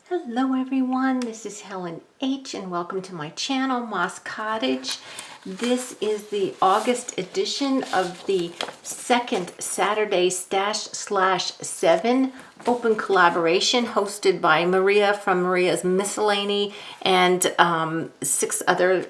Hello everyone, this is Helen H. and welcome to my channel, Moss Cottage. This is the August edition of the second Saturday Stash/7 open collaboration hosted by Maria from Maria's Miscellany and 6 other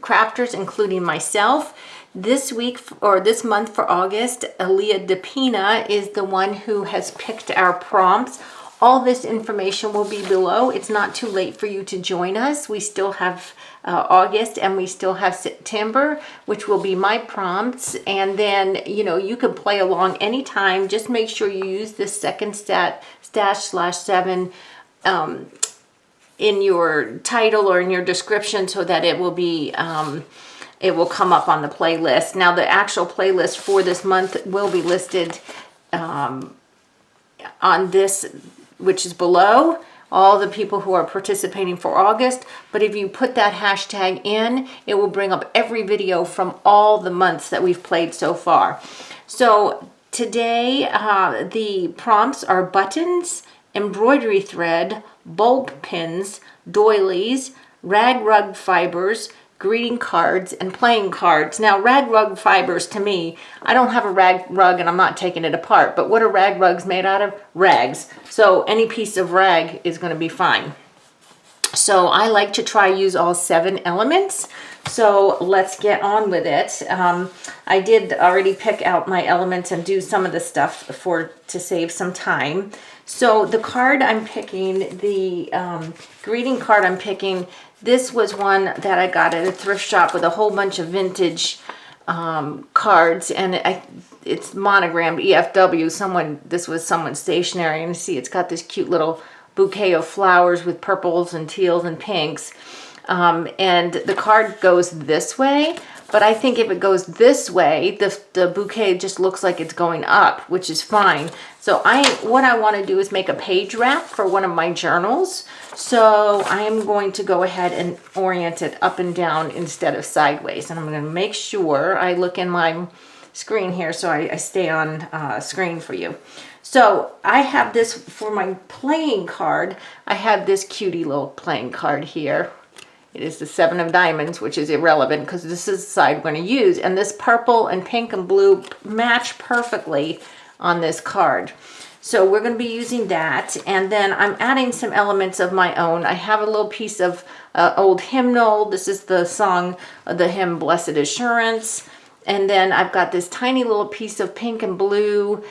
crafters, including myself. This week, or this month for August, Aaliyah DePina is the one who has picked our prompts. All this information will be below. It's not too late for you to join us. We still have August and we still have September, which will be my prompts. And then, you can play along anytime. Just make sure you use this second Stash/7 in your title or in your description so that it will be it will come up on the playlist. Now, the actual playlist for this month will be listed on this, which is below, all the people who are participating for August. But if you put that hashtag in, it will bring up every video from all the months that we've played so far. So today, the prompts are buttons, embroidery thread, bulb pins, doilies, rag rug fibers, greeting cards, and playing cards. Now, rag rug fibers, to me, I don't have a rag rug and I'm not taking it apart, but what are rag rugs made out of? Rags. So any piece of rag is going to be fine. So I like to try use all 7 elements. So let's get on with it. I did already pick out my elements and do some of the stuff to save some time. So the card I'm picking, the greeting card I'm picking, this was one that I got at a thrift shop with a whole bunch of vintage cards, and it's monogrammed EFW. This was someone's stationery, and you see it's got this cute little bouquet of flowers with purples and teals and pinks. And the card goes this way, but I think if it goes this way, the bouquet just looks like it's going up, which is fine. So what I want to do is make a page wrap for one of my journals. So I am going to go ahead and orient it up and down instead of sideways. And I'm going to make sure I look in my screen here so I stay on screen for you. So I have this for my playing card. I have this cutie little playing card here. It is the 7 of diamonds, which is irrelevant because this is the side I'm going to use. And this purple and pink and blue match perfectly on this card. So we're going to be using that. And then I'm adding some elements of my own. I have a little piece of old hymnal. This is the song, the hymn, Blessed Assurance. And then I've got this tiny little piece of pink and blue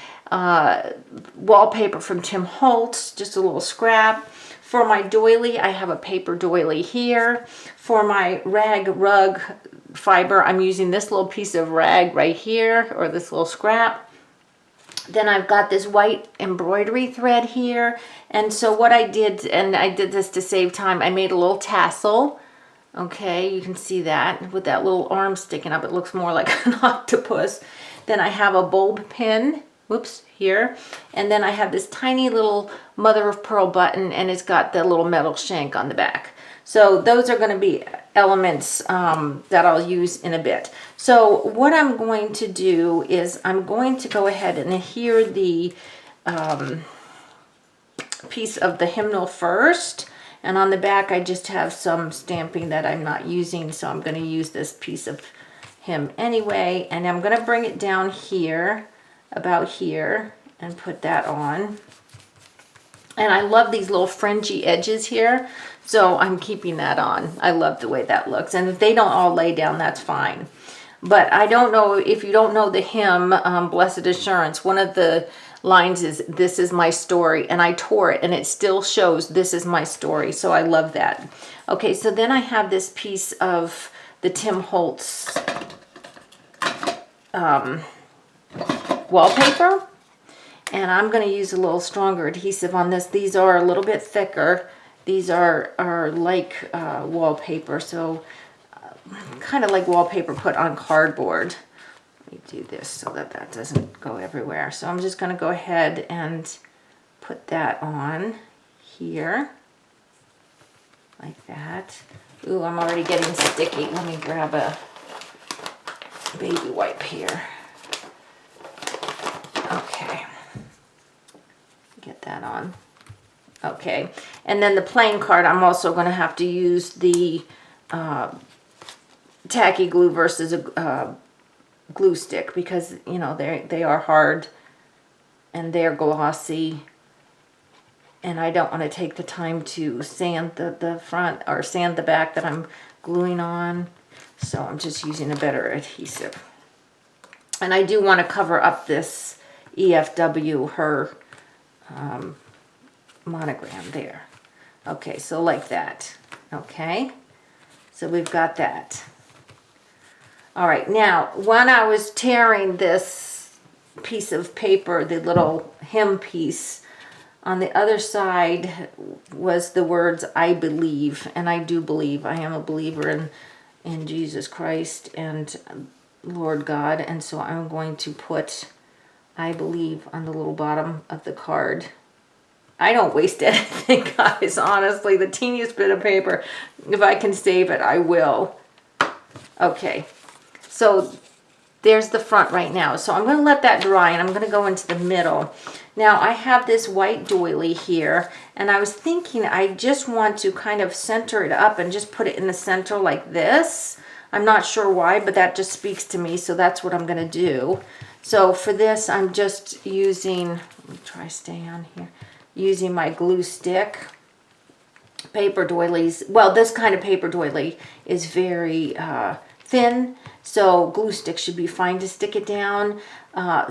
wallpaper from Tim Holtz, just a little scrap. For my doily, I have a paper doily here. For my rag rug fiber, I'm using this little piece of rag right here, or this little scrap. Then I've got this white embroidery thread here. And so what I did, and I did this to save time, I made a little tassel. Okay, you can see that with that little arm sticking up. It looks more like an octopus. Then I have a bulb pin. Whoops, here. And then I have this tiny little mother of pearl button, and it's got the little metal shank on the back. So those are going to be elements that I'll use in a bit. So what I'm going to do is I'm going to go ahead and adhere the piece of the hymnal first. And on the back, I just have some stamping that I'm not using, so I'm going to use this piece of hymn anyway. And I'm going to bring it down here, about here, and put that on. And I love these little fringy edges here, so I'm keeping that on. I love the way that looks. And if they don't all lay down, that's fine. But I don't know, if you don't know the hymn, Blessed Assurance, one of the lines is, "This is my story," and I tore it, and it still shows this is my story, so I love that. Okay, so then I have this piece of the Tim Holtz wallpaper, and I'm going to use a little stronger adhesive on this. These are a little bit thicker. These are like wallpaper, so kind of like wallpaper put on cardboard. Let me do this so that that doesn't go everywhere. So I'm just going to go ahead and put that on here like that. Ooh, I'm already getting sticky. Let me grab a baby wipe here. Okay, get that on. Okay, and then the playing card, I'm also going to have to use the tacky glue versus a glue stick, because you know they are hard and they're glossy, and I don't want to take the time to sand the front or sand the back that I'm gluing on, so I'm just using a better adhesive. And I do want to cover up this EFW, her monogram there. Okay, so like that. Okay, so we've got that. All right, now when I was tearing this piece of paper, the little hem piece, on the other side was the words "I believe," and I do believe. I am a believer in Jesus Christ and Lord God, and so I'm going to put "I believe" on the little bottom of the card. I don't waste anything, guys. Honestly, the teeniest bit of paper, if I can save it, I will. Okay, so there's the front right now. So I'm going to let that dry, and I'm going to go into the middle. Now, I have this white doily here, and I was thinking I just want to kind of center it up and just put it in the center like this. I'm not sure why, but that just speaks to me, so that's what I'm going to do. So for this, I'm just using, let me try staying on here, using my glue stick. Paper doilies, well, this kind of paper doily is very thin, so glue stick should be fine to stick it down.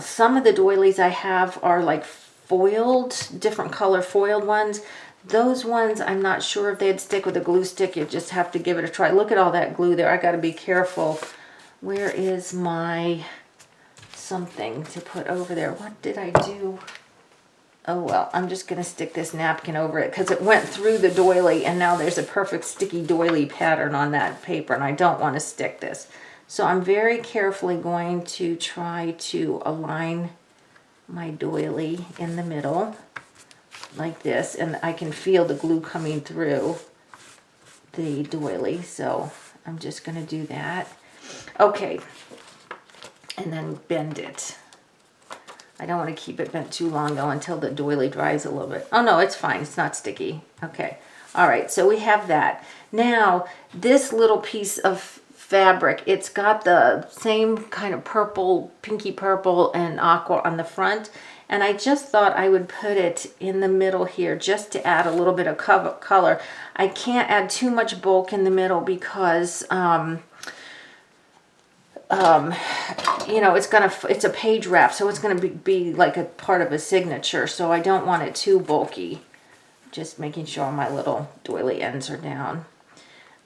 Some of the doilies I have are like foiled, different color foiled ones. Those ones, I'm not sure if they'd stick with a glue stick. You just have to give it a try. Look at all that glue there. I got to be careful. Where is my something to put over there? What did I do? Oh, well, I'm just going to stick this napkin over it because it went through the doily, and now there's a perfect sticky doily pattern on that paper, and I don't want to stick this. So I'm very carefully going to try to align my doily in the middle like this, and I can feel the glue coming through the doily, so I'm just going to do that. Okay, and then bend it. I don't want to keep it bent too long though until the doily dries a little bit. Oh no, it's fine. It's not sticky. Okay. All right. So we have that. Now, this little piece of fabric, it's got the same kind of purple, pinky purple and aqua on the front. And I just thought I would put it in the middle here just to add a little bit of color. I can't add too much bulk in the middle because you know, it's a page wrap, so it's gonna be like a part of a signature, so I don't want it too bulky. Just making sure my little doily ends are down.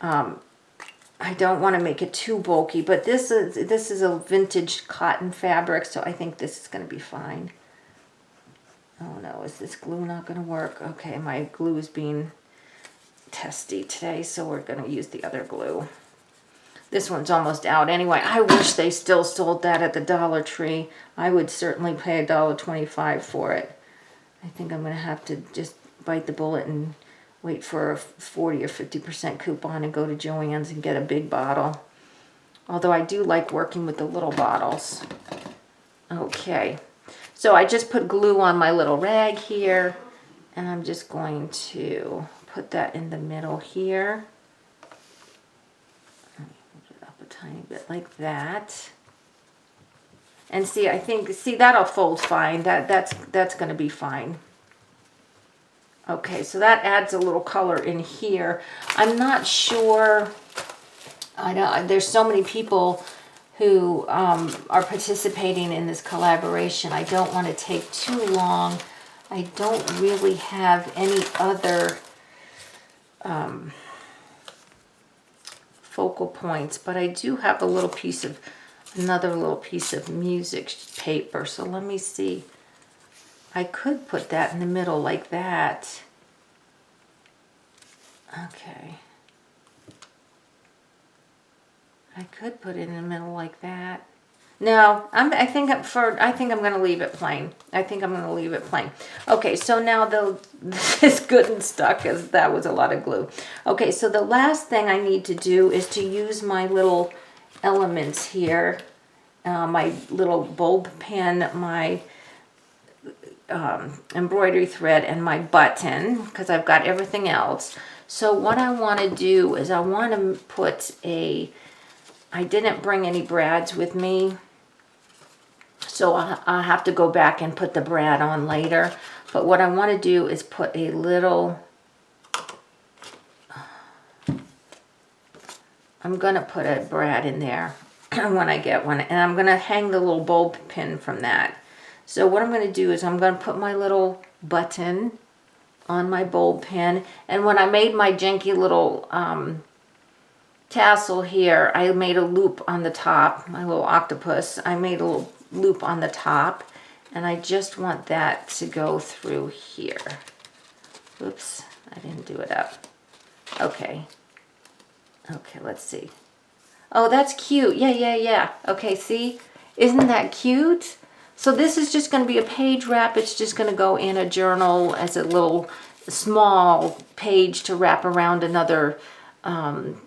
I don't want to make it too bulky, but this is a vintage cotton fabric, so I think this is gonna be fine. Oh no, is this glue not gonna work? Okay, my glue is being testy today, so we're gonna use the other glue. This one's almost out anyway. I wish they still sold that at the Dollar Tree. I would certainly pay $1.25 for it. I think I'm going to have to just bite the bullet and wait for a 40 or 50% coupon and go to Joann's and get a big bottle. Although I do like working with the little bottles. Okay. So I just put glue on my little rag here, and I'm just going to put that in the middle here. Tiny bit like that, and see, I think, see, that'll fold fine. That's going to be fine. Okay, so that adds a little color in here. I'm not sure. I know there's so many people who are participating in this collaboration. I don't want to take too long. I don't really have any other focal points, but I do have a little piece of, another little piece of music paper. So let me see. I could put that in the middle like that. Okay. I could put it in the middle like that. No, I think I'm going to leave it plain. I think I'm going to leave it plain. Okay, so now this is good and stuck, because that was a lot of glue. Okay, so the last thing I need to do is to use my little elements here, my little bulb pen, my embroidery thread and my button, because I've got everything else. So what I want to do is I want to put I didn't bring any brads with me, so I'll have to go back and put the brad on later. But what I want to do is put a little, I'm going to put a brad in there when I get one, and I'm going to hang the little bulb pin from that. So what I'm going to do is I'm going to put my little button on my bulb pin, and when I made my janky little tassel here, I made a loop on the top, my little octopus. I made a little loop on the top, and I just want that to go through here. Oops, I didn't do it up. Okay, let's see. Oh, that's cute. Yeah. Okay, see? Isn't that cute? So this is just going to be a page wrap. It's just going to go in a journal as a little small page to wrap around another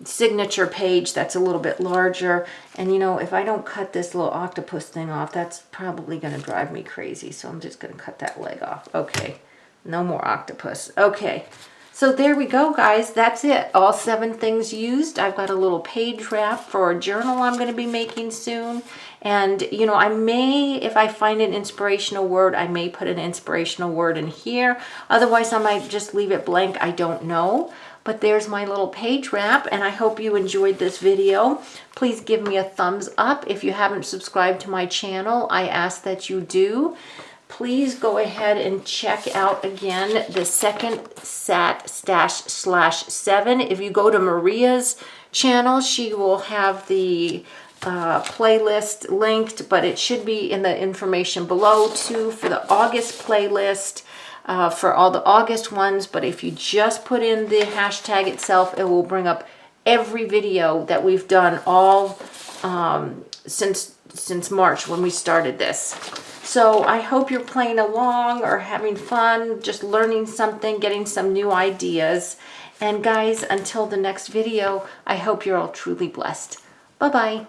signature page that's a little bit larger. And you know, if I don't cut this little octopus thing off, that's probably going to drive me crazy. So I'm just going to cut that leg off. Okay, no more octopus. Okay. So there we go, guys. That's it. All 7 things used. I've got a little page wrap for a journal I'm going to be making soon. And, you know, I may, if I find an inspirational word, I may put an inspirational word in here. Otherwise, I might just leave it blank. I don't know. But there's my little page wrap, and I hope you enjoyed this video. Please give me a thumbs up. If you haven't subscribed to my channel, I ask that you do. Please go ahead and check out again the second sat/7. If you go to Maria's channel, she will have the playlist linked, but it should be in the information below too for the August playlist, for all the August ones. But if you just put in the hashtag itself, it will bring up every video that we've done all since March when we started this. So I hope you're playing along or having fun, just learning something, getting some new ideas. And guys, until the next video, I hope you're all truly blessed. Bye-bye.